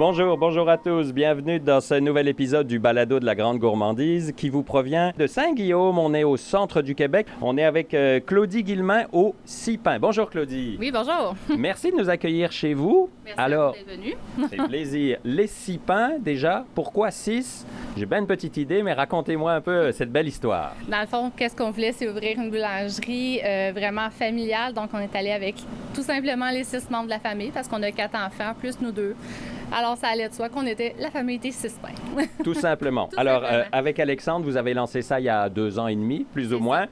Bonjour, bonjour à tous. Bienvenue dans ce nouvel épisode du Balado de la Grande Gourmandise qui vous provient de Saint-Guillaume. On est au centre du Québec. On est avec Claudie Guillemin au Six Pins. Bonjour Claudie. Oui, bonjour. Merci de nous accueillir chez vous. Merci Alors, d'être venu. c'est plaisir. Les Six Pins, déjà, pourquoi 6? J'ai bien une petite idée, mais racontez-moi un peu cette belle histoire. Dans le fond, qu'est-ce qu'on voulait, c'est ouvrir une boulangerie vraiment familiale. Donc, on est allé avec tout simplement les 6 membres de la famille parce qu'on a 4 enfants, plus nous 2. Alors, ça allait de soi qu'on était la famille des 6 pains. Tout simplement. Tout Alors, simplement. avec Alexandre, vous avez lancé ça il y a 2 ans et demi, plus ou C'est moins.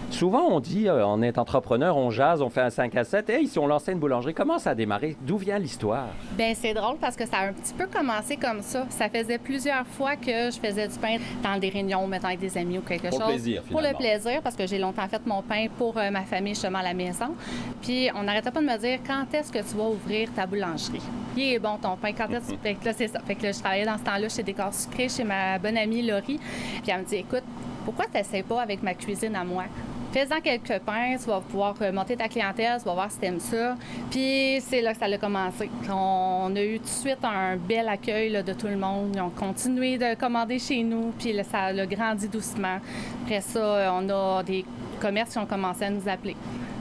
Souvent, on dit, on est entrepreneur, on jase, on fait un 5 à 7. Hey, si on lançait une boulangerie, comment ça a démarré? D'où vient l'histoire? Bien, c'est drôle parce que ça a un petit peu commencé comme ça. Ça faisait plusieurs fois que je faisais du pain dans des réunions, mettons avec des amis ou quelque chose. Pour le plaisir, Pour le finalement. plaisir, parce que j'ai longtemps fait mon pain pour ma famille, justement, à la maison. Puis, on n'arrêtait pas de me dire, quand est-ce que tu vas ouvrir ta boulangerie? Il est bon ton pain, quand est-ce que... Fait que là, c'est ça. Fait que là, je travaillais dans ce temps-là chez Décor Sucré, chez ma bonne amie Laurie. Puis, elle me dit, écoute, pourquoi tu n'essaies pas avec ma cuisine à moi? Fais-en quelques pains, tu vas pouvoir monter ta clientèle, tu vas voir si t'aimes ça. Puis c'est là que ça a commencé. On a eu tout de suite un bel accueil là, de tout le monde. Ils ont continué de commander chez nous, puis là, ça a grandi doucement. Après ça, on a des commerces qui ont commencé à nous appeler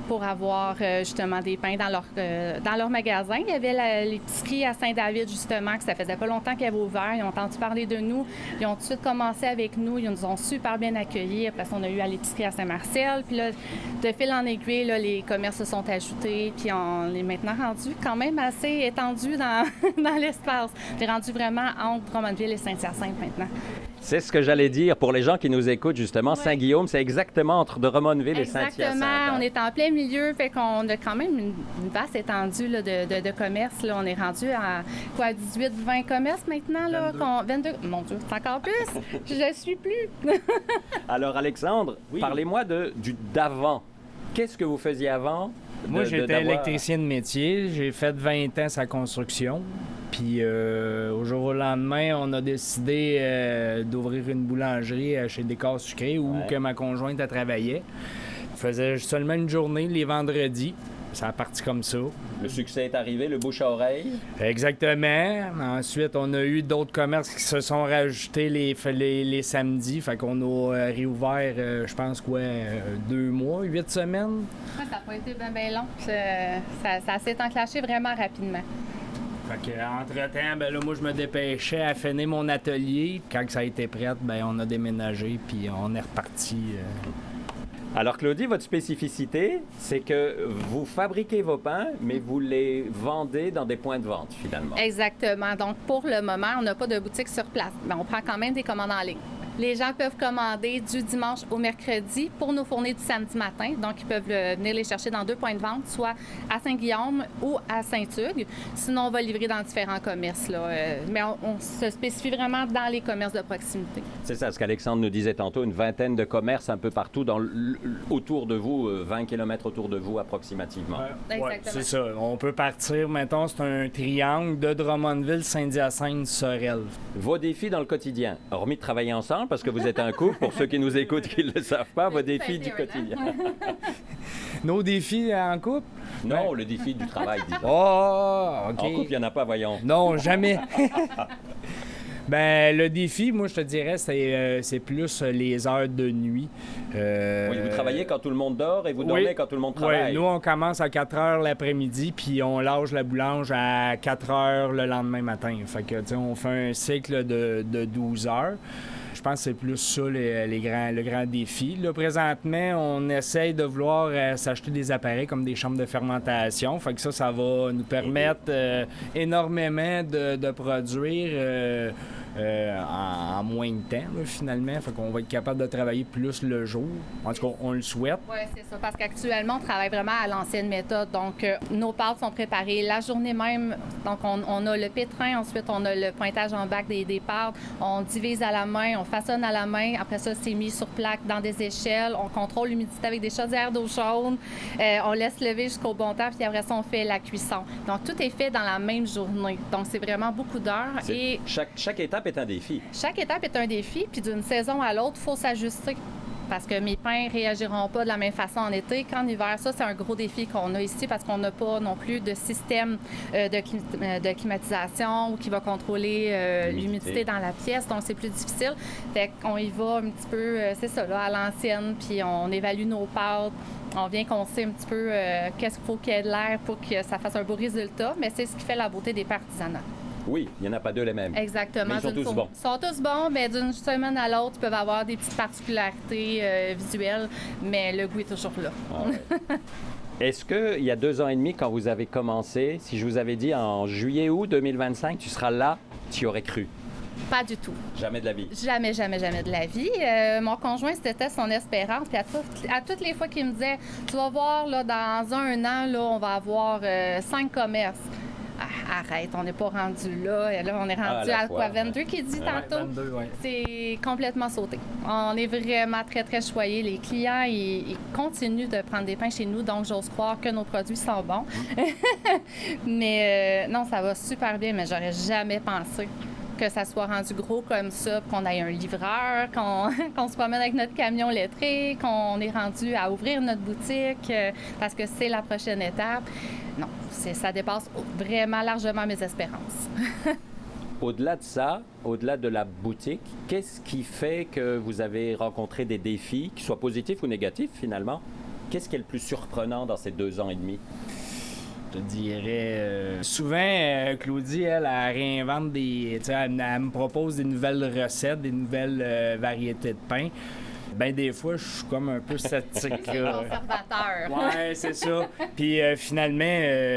pour avoir justement des pains dans leur magasin. Il y avait l'épicerie à Saint-David, justement, que ça faisait pas longtemps qu'ils avaient ouvert. Ils ont entendu parler de nous. Ils ont tout de suite commencé avec nous. Ils nous ont super bien accueillis. Après ça, on a eu à l'épicerie à Saint-Marcel. Puis là, de fil en aiguille, là, les commerces se sont ajoutés. Puis on est maintenant rendu quand même assez étendu dans, dans l'espace. On est rendu vraiment entre Drummondville et Saint-Hyacinthe maintenant. C'est ce que j'allais dire pour les gens qui nous écoutent, justement. Ouais. Saint-Guillaume, c'est exactement entre Drummondville et Saint-Hyacinthe. Exactement. On hein? est en plein milieu, fait qu'on a quand même une vaste étendue là, de commerce. Là. On est rendu à quoi, 18-20 commerces maintenant? Là, 22. Mon Dieu, c'est encore plus. Je suis plus. Alors, Alexandre, Oui. parlez-moi d'avant. Qu'est-ce que vous faisiez avant? Moi, j'étais d'avoir- électricien de métier. J'ai fait 20 ans sa construction. Puis au jour au lendemain, on a décidé d'ouvrir une boulangerie chez Décor Sucré où Ouais. que ma conjointe elle travaillait. Je faisais seulement une journée les vendredis. Ça a parti comme ça. Le succès est arrivé, le bouche à oreille. Exactement. Ensuite, on a eu d'autres commerces qui se sont rajoutés les samedis. Fait qu'on a réouvert, je pense, 2 mois, 8 semaines. Ça n'a pas été bien long. Ça s'est enclenché vraiment rapidement. Fait que, entre-temps, ben là, moi, je me dépêchais à finir mon atelier. Quand ça a été prêt, ben on a déménagé, puis on est reparti. Alors, Claudie, votre spécificité, c'est que vous fabriquez vos pains, mais vous les vendez dans des points de vente, finalement. Exactement. Donc, pour le moment, on n'a pas de boutique sur place. Mais on prend quand même des commandes en ligne. Les gens peuvent commander du dimanche au mercredi pour nous fournir du samedi matin. Donc, ils peuvent venir les chercher dans 2 points de vente, soit à Saint-Guillaume ou à Saint-Hugues. Sinon, on va livrer dans différents commerces. Là. Mais on se spécifie vraiment dans les commerces de proximité. C'est ça, ce qu'Alexandre nous disait tantôt, une vingtaine de commerces un peu partout autour de vous, 20 km autour de vous approximativement. Exactement. C'est ça. On peut partir, mettons, c'est un triangle de Drummondville, Saint-Hyacinthe, Sorel. Vos défis dans le quotidien, hormis de travailler ensemble, parce que vous êtes un couple, pour ceux qui nous écoutent qui ne le savent pas, vos défis du quotidien. Nos défis en couple? Non, le défi du travail, disons. Oh, OK. En couple, il n'y en a pas, voyons. Non, jamais. Ben, le défi, moi, je te dirais, c'est plus les heures de nuit. Oui, vous travaillez quand tout le monde dort et vous dormez quand tout le monde travaille. Oui, nous, on commence à 4 heures l'après-midi, puis on lâche la boulange à 4 heures le lendemain matin. Fait que, tu sais, on fait un cycle de 12 heures. Je pense que c'est plus ça le grand défi. Là, présentement, on essaye de vouloir s'acheter des appareils comme des chambres de fermentation. Fait que ça va nous permettre énormément de produire en moins de temps, là, finalement. Fait qu'on va être capable de travailler plus le jour. En tout cas, on le souhaite. Oui, c'est ça. Parce qu'actuellement, on travaille vraiment à l'ancienne méthode. Donc, nos pâtes sont préparées la journée même. Donc, on a le pétrin. Ensuite, on a le pointage en bac des pâtes. On divise à la main, on façonne à la main. Après ça, c'est mis sur plaque dans des échelles. On contrôle l'humidité avec des chaudières d'eau chaude. On laisse lever jusqu'au bon temps. Puis après ça, on fait la cuisson. Donc, tout est fait dans la même journée. Donc, c'est vraiment beaucoup d'heures. Et Chaque étape est un défi. chaque étape est un défi. Puis d'une saison à l'autre, il faut s'ajuster. parce que mes pains réagiront pas de la même façon en été qu'en hiver. Ça, c'est un gros défi qu'on a ici parce qu'on n'a pas non plus de système de climatisation ou qui va contrôler l'humidité dans la pièce, donc c'est plus difficile. Fait qu'on y va un petit peu, c'est ça, là, à l'ancienne, puis on évalue nos pâtes. On vient qu'on sait un petit peu qu'est-ce qu'il faut qu'il y ait de l'air pour que ça fasse un beau résultat, mais c'est ce qui fait la beauté des pains artisanaux. Oui, il n'y en a pas deux les mêmes. Exactement. Mais ils sont tous bons. Ils sont tous bons, mais d'une semaine à l'autre, ils peuvent avoir des petites particularités visuelles, mais le goût est toujours là. Ah ouais. Est-ce qu'il y a 2 ans et demi, quand vous avez commencé, si je vous avais dit en juillet-août 2025, tu seras là, tu y aurais cru? Pas du tout. Jamais de la vie? Jamais, jamais, jamais de la vie. Mon conjoint, c'était son espérance. Puis à toutes les fois qu'il me disait, tu vas voir, là, dans un an, là, on va avoir 5 commerces. Ah, arrête, on n'est pas rendu là. Et là, on est rendu à quoi? 22 qui dit tantôt? 22, ouais. C'est complètement sauté. On est vraiment très, très choyés. Les clients, ils continuent de prendre des pains chez nous, donc j'ose croire que nos produits sont bons. Mais non, ça va super bien, mais j'aurais jamais pensé que ça soit rendu gros comme ça, qu'on ait un livreur, qu'on se promène avec notre camion lettré, qu'on est rendu à ouvrir notre boutique parce que c'est la prochaine étape. Non, ça dépasse vraiment largement mes espérances. Au-delà de ça, au-delà de la boutique, qu'est-ce qui fait que vous avez rencontré des défis, qu'ils soient positifs ou négatifs finalement? Qu'est-ce qui est le plus surprenant dans ces 2 ans et demi? Je te dirais, souvent, Claudie, elle réinvente des... Elle me propose des nouvelles recettes, des nouvelles variétés de pain. Ben des fois, je suis comme un peu sceptique. Conservateur. Ouais, c'est ça. Puis finalement,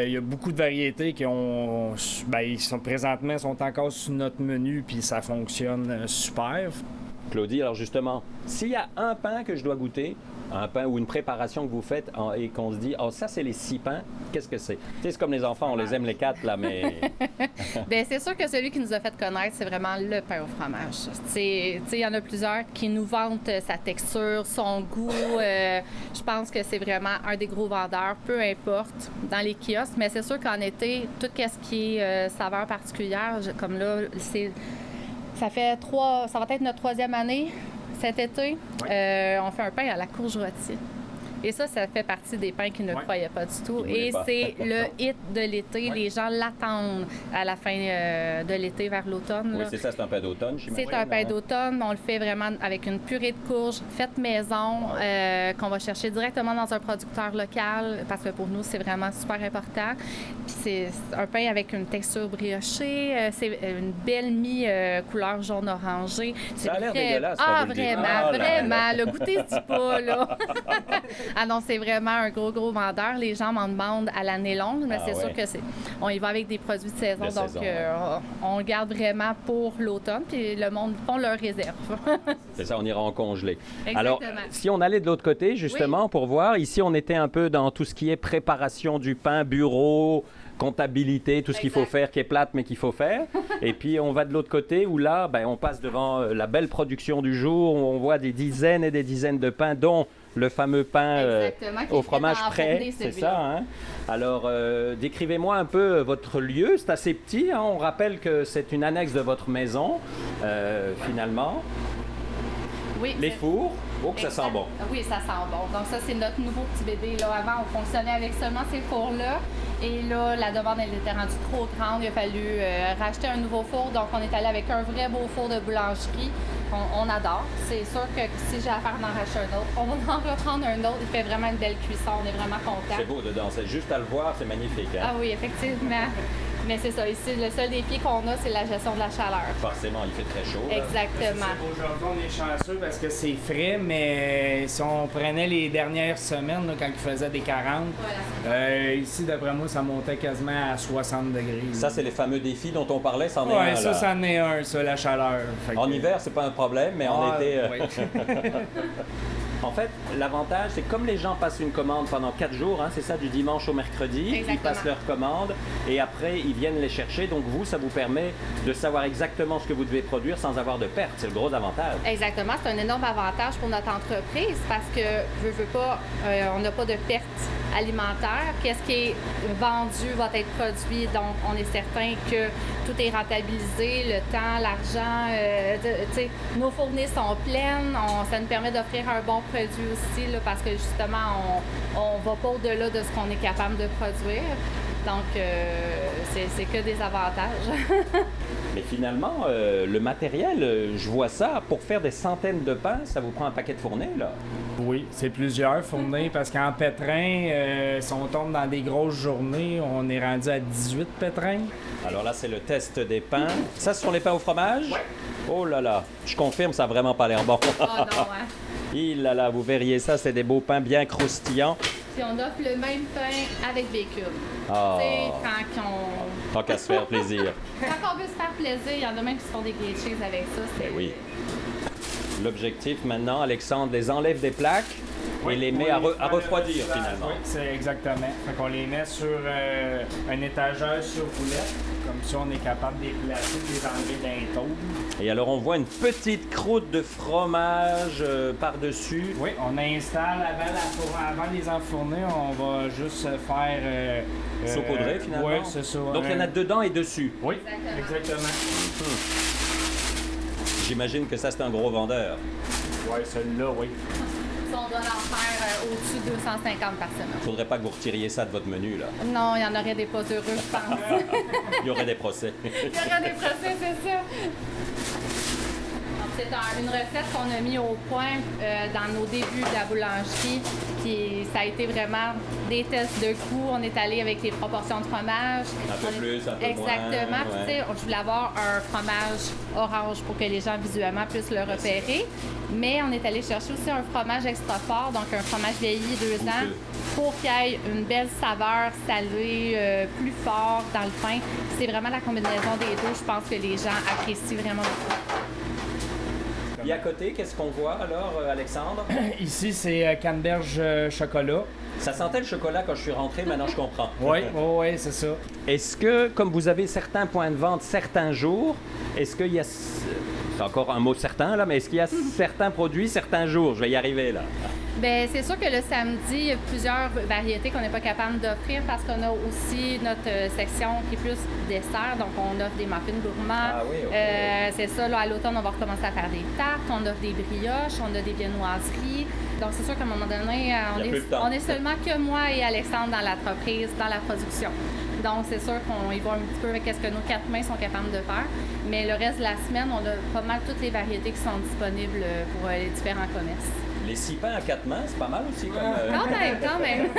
il y a beaucoup de variétés qui ont... Ben, ils sont présentement sont encore sur notre menu, puis ça fonctionne super. Claudie, alors justement, s'il y a un pain que je dois goûter, un pain ou une préparation que vous faites et qu'on se dit, oh, ça, c'est les 6 pains, qu'est-ce que c'est? Tu sais, c'est comme les enfants, on les aime les 4, là, mais... Bien, c'est sûr que celui qui nous a fait connaître, c'est vraiment le pain au fromage. Tu sais, il y en a plusieurs qui nous vantent sa texture, son goût. Je pense que c'est vraiment un des gros vendeurs, peu importe, dans les kiosques. Mais c'est sûr qu'en été, tout ce qui est saveur particulière, comme là, ça va être notre 3e année. Cet été, on fait un pain à la courge rôtie. Et ça fait partie des pains qu'ils ne croyaient pas du tout. Et c'est le hit de l'été. Les gens l'attendent à la fin de l'été, vers l'automne. Oui, c'est ça, c'est un pain d'automne, j'imagine. C'est un pain d'automne. On le fait vraiment avec une purée de courge faite maison, qu'on va chercher directement dans un producteur local, parce que pour nous, c'est vraiment super important. Puis c'est un pain avec une texture briochée. C'est une belle mi-couleur jaune-orangé. Ça a l'air dégueulasse. Ah, vraiment. Le goûter se dit pas, là. Ah non, c'est vraiment un gros vendeur. Les gens m'en demandent à l'année longue, mais c'est sûr que on y va avec des produits de saison. On le garde vraiment pour l'automne, puis le monde font leur réserve. C'est ça, on ira en congelé. Exactement. Alors, si on allait de l'autre côté, justement, pour voir, ici, on était un peu dans tout ce qui est préparation du pain, bureau, comptabilité, tout ce qu'il faut faire, qui est plate, mais qu'il faut faire. Et puis, on va de l'autre côté, où là, on passe devant la belle production du jour, où on voit des dizaines et des dizaines de pains, dont le fameux pain au fromage frais, c'est ça, hein? Alors, décrivez-moi un peu votre lieu. C'est assez petit, hein? On rappelle que c'est une annexe de votre maison, finalement. Oui, les fours, ça sent bon. Oui, ça sent bon. Donc ça, c'est notre nouveau petit bébé. Là, avant, on fonctionnait avec seulement ces fours-là. Et là, la demande, elle était rendue trop grande. Il a fallu racheter un nouveau four. Donc, on est allé avec un vrai beau four de boulangerie. On adore. C'est sûr que si j'ai affaire d'en racheter un autre, on va en reprendre un autre. Il fait vraiment une belle cuisson. On est vraiment contents. C'est beau dedans. C'est juste à le voir, c'est magnifique. Hein? Ah oui, effectivement. Mais c'est ça. Ici, le seul défi qu'on a, c'est la gestion de la chaleur. Forcément, il fait très chaud. Exactement. Aujourd'hui, on est chanceux parce que c'est frais, mais si on prenait les dernières semaines, là, quand il faisait des 40, ici, d'après moi, ça montait quasiment à 60 degrés. Ça, c'est les fameux défis dont on parlait, c'en est un. Oui, ça, c'en est un, ça, la chaleur. En hiver, c'est pas un problème, mais en été... En fait, l'avantage, c'est comme les gens passent une commande pendant 4 jours, hein, c'est ça, du dimanche au mercredi, Exactement. ils passent leur commande et après, ils viennent les chercher. Donc vous, ça vous permet de savoir exactement ce que vous devez produire sans avoir de perte. C'est le gros avantage. Exactement, c'est un énorme avantage pour notre entreprise parce que, veux pas, on n'a pas de perte alimentaire. Qu'est-ce qui est vendu va être produit, donc on est certain que tout est rentabilisé, le temps, l'argent, nos fournées sont pleines, ça nous permet d'offrir un bon produit aussi là, parce que justement, on va pas au-delà de ce qu'on est capable de produire. Donc, c'est que des avantages. Mais finalement, le matériel, je vois ça, pour faire des centaines de pains, ça vous prend un paquet de fournées, là. Oui, c'est plusieurs fournées parce qu'en pétrin, si on tombe dans des grosses journées, on est rendu à 18 pétrins. Alors là, c'est le test des pains. Ça, ce sont les pains au fromage? Oui. Oh là là, je confirme, ça n'a vraiment pas l'air bon. Oh non, hein? Il là là, vous verriez ça, c'est des beaux pains bien croustillants. Puis on offre le même pain avec bacon. Ah. Tu sais, Tant qu'à se faire plaisir. quand on veut se faire plaisir, il y en a même qui se font des grilled cheese avec ça. Ben oui. L'objectif maintenant, Alexandre, les enlève des plaques et les met à refroidir finalement. Oui, c'est exactement. Fait qu'on les met sur un étagère sur roulette. Comme ça, on est capable de les placer, de les enlever d'un taux. Et alors, on voit une petite croûte de fromage par-dessus. Oui, on installe avant de les enfourner, on va juste faire... Saupoudrer finalement. Oui, c'est ça. Donc, il y en a dedans et dessus. Oui, exactement. J'imagine que ça, c'est un gros vendeur. Oui, celui-là, oui. Ça, on doit en faire au-dessus de 250 par semaine. Faudrait pas que vous retiriez ça de votre menu, là. Non, il y en aurait des pas heureux, je pense. Il y aurait des procès. Il y aurait des procès, c'est ça. C'est une recette qu'on a mis au point dans nos débuts de la boulangerie. Puis ça a été vraiment des tests de goût. On est allé avec les proportions de fromage. Un peu plus, un peu Exactement. moins. Puis, tu sais, je voulais avoir un fromage orange pour que les gens visuellement puissent le repérer. Mais on est allé chercher aussi un fromage extra fort, donc un fromage vieilli 2 ans, pour qu'il y ait une belle saveur salée, plus fort dans le pain. C'est vraiment la combinaison des deux. Je pense que les gens apprécient vraiment beaucoup. Et à côté, qu'est-ce qu'on voit alors, Alexandre? Ici, c'est canneberge chocolat. Ça sentait le chocolat quand je suis rentré, maintenant je comprends. Oui, c'est ça. Est-ce que, comme vous avez certains points de vente certains jours, est-ce qu'il y a... C'est encore un mot certain, là, mais est-ce qu'il y a certains produits certains jours? Je vais y arriver, là. Bien, c'est sûr que le samedi, il y a plusieurs variétés qu'on n'est pas capable d'offrir parce qu'on a aussi notre section qui est plus dessert. Donc, on offre des muffins gourmands. Ah oui, OK. C'est ça, là, à l'automne, on va recommencer à faire des tartes. On offre des brioches, on a des viennoiseries. Donc, c'est sûr qu'à un moment donné, on est seulement que moi et Alexandre dans l'entreprise, dans la production. Donc, c'est sûr qu'on y va un petit peu avec ce que nos 4 mains sont capables de faire. Mais le reste de la semaine, on a pas mal toutes les variétés qui sont disponibles pour les différents commerces. Les 6 pains à 4 mains, c'est pas mal aussi comme... Quand même.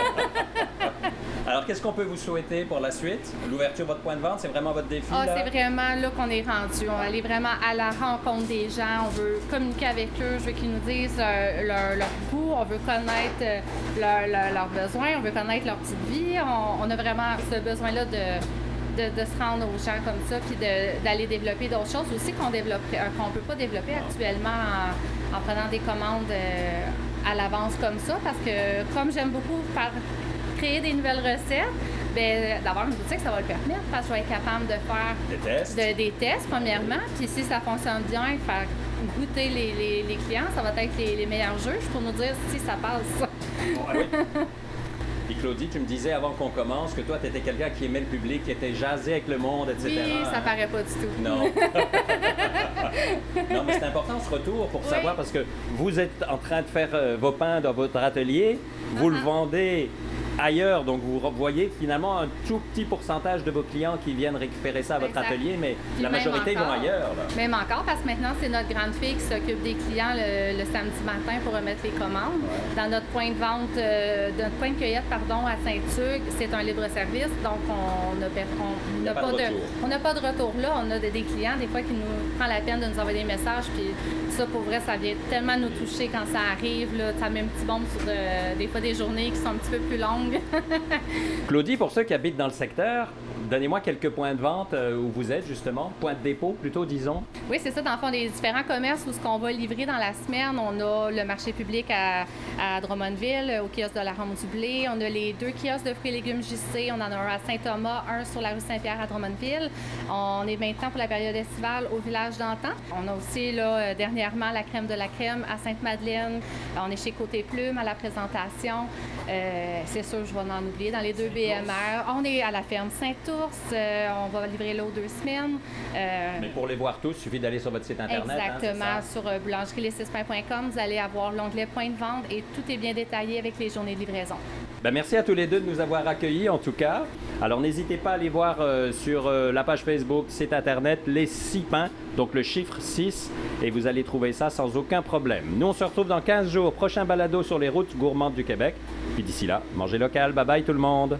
Alors, qu'est-ce qu'on peut vous souhaiter pour la suite? L'ouverture de votre point de vente, c'est vraiment votre défi, là? C'est vraiment là qu'on est rendu. On va aller vraiment à la rencontre des gens. On veut communiquer avec eux. Je veux qu'ils nous disent leur goût. On veut connaître leurs besoins. On veut connaître leur petite vie. On a vraiment ce besoin-là de se rendre aux gens comme ça, puis d'aller développer d'autres choses aussi qu'on peut pas développer actuellement en prenant des commandes à l'avance comme ça, parce que comme j'aime beaucoup créer des nouvelles recettes, bien, d'avoir une boutique, ça va le permettre, parce que je vais être capable de faire des tests premièrement, puis si ça fonctionne bien, faire goûter les clients, ça va être les meilleurs juges pour nous dire si ça passe. Et Claudie, tu me disais avant qu'on commence que toi, tu étais quelqu'un qui aimait le public, qui était jasé avec le monde, etc. Oui, ça paraît pas du tout. Non. Non, mais c'est important ce retour pour savoir, parce que vous êtes en train de faire vos pains dans votre atelier, vous le vendez ailleurs, donc vous voyez finalement un tout petit pourcentage de vos clients qui viennent récupérer ça à votre atelier, mais puis la majorité vont ailleurs. Là. Même encore, parce que maintenant, c'est notre grande fille qui s'occupe des clients le samedi matin pour remettre les commandes. Dans notre point de vente, notre point de cueillette, à Saint-Hugues, c'est un libre-service, donc on n'a pas de retour là. On a des clients, des fois, qui nous prennent la peine de nous envoyer des messages, puis Ça, pour vrai, ça vient tellement nous toucher quand ça arrive. Là. Ça met un petit bombe sur des fois des journées qui sont un petit peu plus longues. Claudie, pour ceux qui habitent dans le secteur, donnez-moi quelques points de vente où vous êtes, justement. Points de dépôt, plutôt, disons. Oui, c'est ça. Dans le fond, les différents commerces où ce qu'on va livrer dans la semaine, on a le marché public à Drummondville, au kiosque de la Ronde du Blé. On a les 2 kiosques de fruits et légumes JC. On en a un à Saint-Thomas, un sur la rue Saint-Pierre à Drummondville. On est maintenant pour la période estivale au village d'Antan. On a aussi, là, dernièrement, la crème de la crème à Sainte-Madeleine. On est chez Côté Plume à la présentation. C'est sûr, je vais en oublier. Dans les 2 BMR, on est à la ferme Saint-Ours. On va livrer là aux 2 semaines. Mais pour les voir tous, il suffit d'aller sur votre site Internet. Exactement. Hein, sur boulangerie-les6pains.com, vous allez avoir l'onglet Point de vente et tout est bien détaillé avec les journées de livraison. Ben, merci à tous les deux de nous avoir accueillis, en tout cas. Alors, n'hésitez pas à aller voir sur la page Facebook, site Internet, les 6 pains, donc le chiffre 6, et vous allez trouver ça sans aucun problème. Nous, on se retrouve dans 15 jours. Prochain balado sur les routes gourmandes du Québec. Puis d'ici là, mangez local. Bye bye tout le monde.